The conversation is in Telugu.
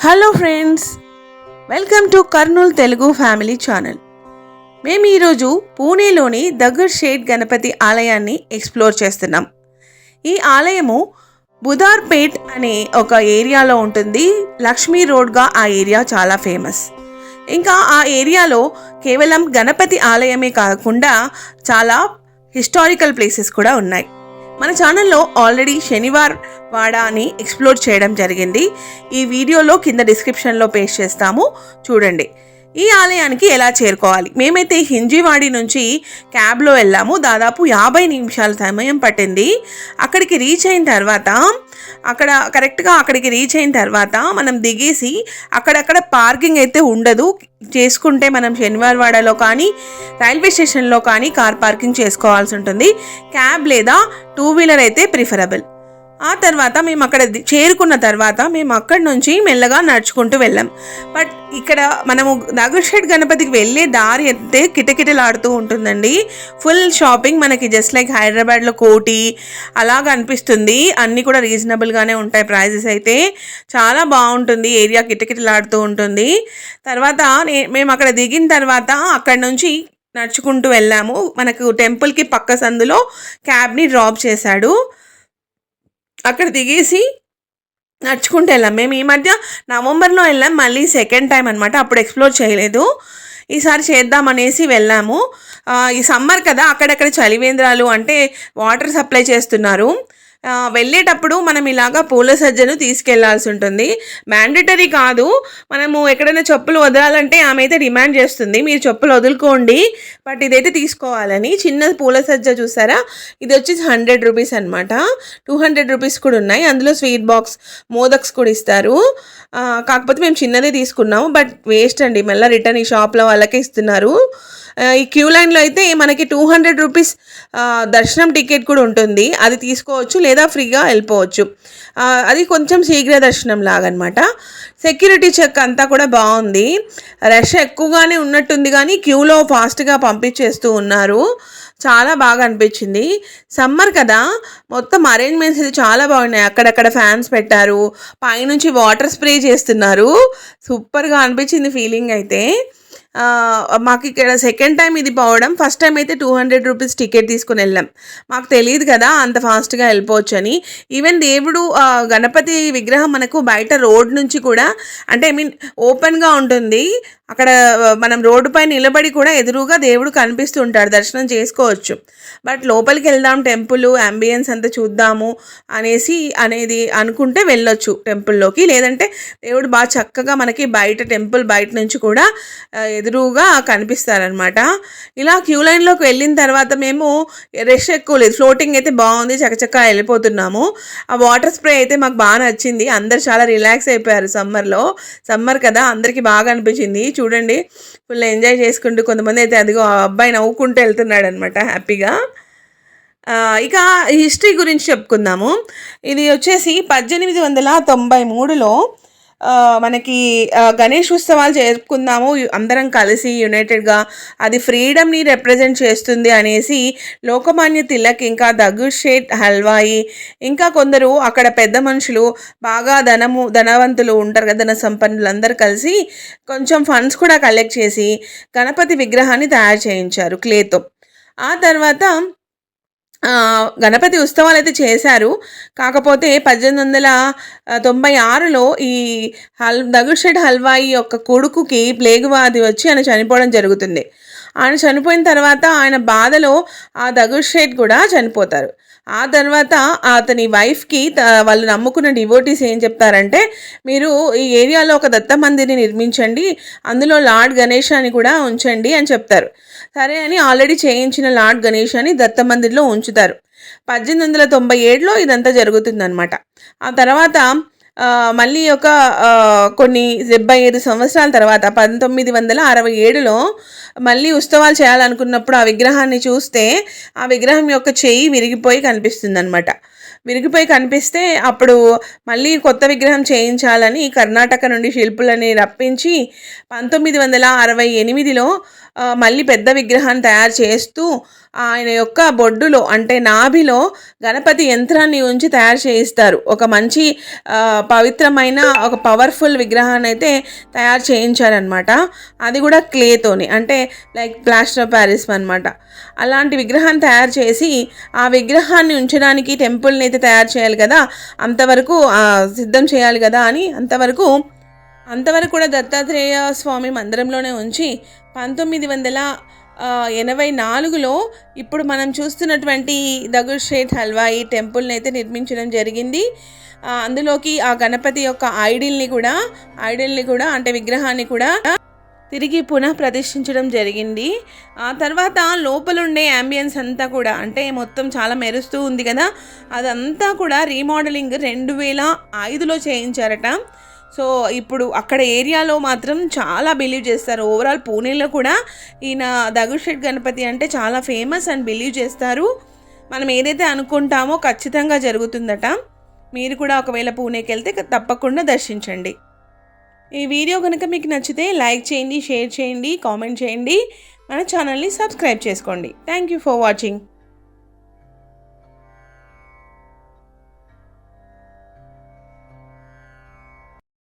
Hello friends, welcome to Kurnool Telugu family channel. మేము ఈరోజు పూణేలోని దగ్గర్ షేడ్ గణపతి ఆలయాన్ని ఎక్స్ప్లోర్ చేస్తున్నాం. ఈ ఆలయము బుధార్పేట్ అనే ఒక ఏరియాలో ఉంటుంది. లక్ష్మీ రోడ్గా ఆ ఏరియా చాలా ఫేమస్. ఇంకా ఆ ఏరియాలో కేవలం గణపతి ఆలయమే కాకుండా చాలా హిస్టారికల్ ప్లేసెస్ కూడా ఉన్నాయి. మన ఛానల్లో ఆల్రెడీ శనివార్ వాడ అని ఎక్స్ప్లోర్ చేయడం జరిగింది. ఈ వీడియోలో కింద డిస్క్రిప్షన్లో పేస్ట్ చేస్తాము, చూడండి. ఈ ఆలయానికి ఎలా చేరుకోవాలి? మేమైతే హింజీవాడి నుంచి క్యాబ్లో వెళ్ళాము. దాదాపు 50 నిమిషాల సమయం పట్టింది. అక్కడికి రీచ్ అయిన తర్వాత అక్కడికి రీచ్ అయిన తర్వాత మనం దిగేసి అక్కడక్కడ పార్కింగ్ అయితే ఉండదు. చేసుకుంటే మనం శనివారవాడలో కానీ రైల్వే స్టేషన్లో కానీ కార్ పార్కింగ్ చేసుకోవాల్సి ఉంటుంది. క్యాబ్ లేదా 2 వీలర్ అయితే ప్రిఫరబుల్. ఆ తర్వాత మేము అక్కడ చేరుకున్న తర్వాత మేము అక్కడి నుంచి మెల్లగా నడుచుకుంటూ వెళ్ళాం. బట్ ఇక్కడ మనము దగ్గర్ గణపతికి వెళ్ళే దారి అయితే కిటకిటలాడుతూ ఉంటుందండి. ఫుల్ షాపింగ్, మనకి జస్ట్ లైక్ హైదరాబాద్లో కోటి అలాగ అనిపిస్తుంది. అన్నీ కూడా రీజనబుల్గానే ఉంటాయి. ప్రైజెస్ అయితే చాలా బాగుంటుంది. ఏరియా కిటకిటలాడుతూ ఉంటుంది. తర్వాత మేము అక్కడ దిగిన తర్వాత అక్కడి నుంచి నడుచుకుంటూ వెళ్ళాము. మనకు టెంపుల్కి పక్క సందులో క్యాబ్ని డ్రాప్ చేశాడు. అక్కడ దిగేసి నడుచుకుంటూ వెళ్ళాం. మేము ఈ మధ్య నవంబర్లో వెళ్ళాం, మళ్ళీ సెకండ్ టైం అనమాట. అప్పుడు ఎక్స్ప్లోర్ చేయలేదు, ఈసారి చేద్దామనేసి వెళ్ళాము. ఈ సమ్మర్ కదా, అక్కడక్కడ చలివేంద్రాలు అంటే వాటర్ సప్లై చేస్తున్నారు. వెళ్ళేటప్పుడు మనం ఇలాగా పూల సజ్జను తీసుకెళ్లాల్సి ఉంటుంది. మ్యాండేటరీ కాదు. మనము ఎక్కడైనా చెప్పులు వదలాలంటే ఆమె అయితే డిమాండ్ చేస్తుంది, మీరు చెప్పులు వదులుకోండి, బట్ ఇదైతే తీసుకోవాలని. చిన్న పూల సజ్జ చూసారా, ఇది వచ్చి 100 రూపీస్ అనమాట. 200 రూపీస్ కూడా ఉన్నాయి. అందులో స్వీట్ బాక్స్, మోదక్స్ కూడా ఇస్తారు. కాకపోతే మేము చిన్నదే తీసుకున్నాము, బట్ వేస్ట్ అండి, మళ్ళీ రిటర్న్ ఈ షాప్లో వాళ్ళకే ఇస్తున్నారు. ఈ క్యూ లైన్లో అయితే మనకి 200 రూపీస్ దర్శనం టికెట్ కూడా ఉంటుంది. అది తీసుకోవచ్చు లేదా ఫ్రీగా వెళ్ళిపోవచ్చు. అది కొంచెం శీఘ్ర దర్శనం లాగనమాట. సెక్యూరిటీ చెక్ అంతా కూడా బాగుంది. రష్ ఎక్కువగానే ఉన్నట్టుంది కానీ క్యూలో ఫాస్ట్గా పంపించేస్తూ ఉన్నారు. చాలా బాగా అనిపించింది. సమ్మర్ కదా, మొత్తం అరేంజ్మెంట్స్ ఇది చాలా బాగున్నాయి. అక్కడక్కడ ఫ్యాన్స్ పెట్టారు, పైనుంచి వాటర్ స్ప్రే చేస్తున్నారు. సూపర్గా అనిపించింది ఫీలింగ్ అయితే. మాకు ఇక్కడ సెకండ్ టైం ఇది పోవడం. ఫస్ట్ టైం అయితే 200 రూపీస్ టికెట్ తీసుకుని వెళ్ళాం. మాకు తెలియదు కదా అంత ఫాస్ట్గా వెళ్ళిపోవచ్చు అని. ఈవెన్ దేవుడు గణపతి విగ్రహం మనకు బయట రోడ్ నుంచి కూడా, అంటే ఓపెన్గా ఉంటుంది. అక్కడ మనం రోడ్డు పైన నిలబడి కూడా ఎదురుగా దేవుడు కనిపిస్తూ ఉంటాడు, దర్శనం చేసుకోవచ్చు. బట్ లోపలికి వెళ్దాం, టెంపుల్ అంబియన్స్ అంతా చూద్దాము అనేది అనుకుంటే వెళ్ళొచ్చు టెంపుల్లోకి. లేదంటే దేవుడు బాగా చక్కగా మనకి టెంపుల్ బయట నుంచి కూడా ఎదురుగా కనిపిస్తారనమాట. ఇలా క్యూ లైన్లోకి వెళ్ళిన తర్వాత మేము రష్ ఎక్కువ లేదు, ఫ్లోటింగ్ అయితే బాగుంది, చక్కచక్క వెళ్ళిపోతున్నాము. ఆ వాటర్ స్ప్రే అయితే మాకు బాగా నచ్చింది. అందరు చాలా రిలాక్స్ అయిపోయారు. సమ్మర్ కదా, అందరికీ బాగా అనిపించింది. చూడండి, ఫుల్ ఎంజాయ్ చేసుకుంటూ, కొంతమంది అయితే అదిగో అబ్బాయి నవ్వుకుంటూ వెళ్తున్నాడు అనమాట హ్యాపీగా. ఇక హిస్టరీ గురించి చెప్పుకుందాము. ఇది వచ్చేసి 1893లో మనకి గణేష్ ఉత్సవాలు జరుపుకుందాము అందరం కలిసి యునైటెడ్గా, అది ఫ్రీడమ్ని రిప్రజెంట్ చేస్తుంది అనేసి లోకమాన్య తిలక్, ఇంకా దగ్గర్ షేట్ హల్వాయి, ఇంకా కొందరు అక్కడ పెద్ద మనుషులు, బాగా ధనవంతులు ఉంటారు కదా, ధన సంపన్నులు అందరూ కలిసి కొంచెం ఫండ్స్ కూడా కలెక్ట్ చేసి గణపతి విగ్రహాన్ని తయారు చేయించారు క్లేతో. ఆ తర్వాత గణపతి ఉత్సవాలు అయితే చేశారు. కాకపోతే 1896లో ఈ దగ్గర్ షేట్ హల్వాయి యొక్క కొడుకుకి ప్లేగు వ్యాధి వచ్చి ఆయన చనిపోవడం జరుగుతుంది. ఆయన చనిపోయిన తర్వాత ఆయన బాధలో ఆ దగ్గర్ షేట్ కూడా చనిపోతారు. ఆ తర్వాత అతని వైఫ్కి వాళ్ళు నమ్ముకున్న డివోటీస్ ఏం చెప్తారంటే, మీరు ఈ ఏరియాలో ఒక దత్త మందిర్ని నిర్మించండి, అందులో లార్డ్ గణేష్ అని కూడా ఉంచండి అని చెప్తారు. సరే అని ఆల్రెడీ చేయించిన లార్డ్ గణేష్ అని దత్త మందిర్లో ఉంచుతారు. 1897లో ఇదంతా జరుగుతుందన్నమాట. ఆ తర్వాత మళ్ళీ ఒక కొన్ని 75 సంవత్సరాల తర్వాత 1967లో మళ్ళీ ఉత్సవాలు చేయాలనుకున్నప్పుడు ఆ విగ్రహాన్ని చూస్తే ఆ విగ్రహం యొక్క చెయ్యి విరిగిపోయి కనిపిస్తే అప్పుడు మళ్ళీ కొత్త విగ్రహం చేయించాలని కర్ణాటక నుండి శిల్పులని రప్పించి 1968లో మళ్ళీ పెద్ద విగ్రహాన్ని తయారు చేస్తూ ఆయన యొక్క బొడ్డులో అంటే నాభిలో గణపతి యంత్రాన్ని ఉంచి తయారు చేయిస్తారు. ఒక మంచి పవిత్రమైన ఒక పవర్ఫుల్ విగ్రహాన్ని అయితే తయారు చేయించారనమాట. అది కూడా క్లేతోని, అంటే లైక్ ప్లాస్టర్ ఆఫ్ ప్యారిస్ అనమాట. అలాంటి విగ్రహాన్ని తయారు చేసి ఆ విగ్రహాన్ని ఉంచడానికి టెంపుల్ని అయితే తయారు చేయాలి కదా, అంతవరకు సిద్ధం చేయాలి కదా అని అంతవరకు కూడా దత్తాత్రేయ స్వామి మందిరంలోనే ఉంచి 1984లో ఇప్పుడు మనం చూస్తున్నటువంటి దగుడ్ షేట్ హల్వా ఈ టెంపుల్ని అయితే నిర్మించడం జరిగింది. అందులోకి ఆ గణపతి యొక్క ఐడిల్ని కూడా అంటే విగ్రహాన్ని కూడా తిరిగి పునః ప్రతిష్ఠించడం జరిగింది. ఆ తర్వాత లోపలుండే యాంబియన్స్ అంతా కూడా అంటే మొత్తం చాలా మెరుస్తూ ఉంది కదా, అదంతా కూడా రీమోడలింగ్ 2005లో చేయించారట. సో ఇప్పుడు అక్కడ ఏరియాలో మాత్రం చాలా బిలీవ్ చేస్తారు. ఓవరాల్ పూణేలో కూడా ఈయన దగుడ్ షేట్ గణపతి అంటే చాలా ఫేమస్ అని బిలీవ్ చేస్తారు. మనం ఏదైతే అనుకుంటామో ఖచ్చితంగా జరుగుతుందట. మీరు కూడా ఒకవేళ పూణేకి వెళ్తే తప్పకుండా దర్శించండి. ఈ వీడియో కనుక మీకు నచ్చితే లైక్ చేయండి, షేర్ చేయండి, కామెంట్ చేయండి, మన ఛానల్ని సబ్స్క్రైబ్ చేసుకోండి. Thank you for watching.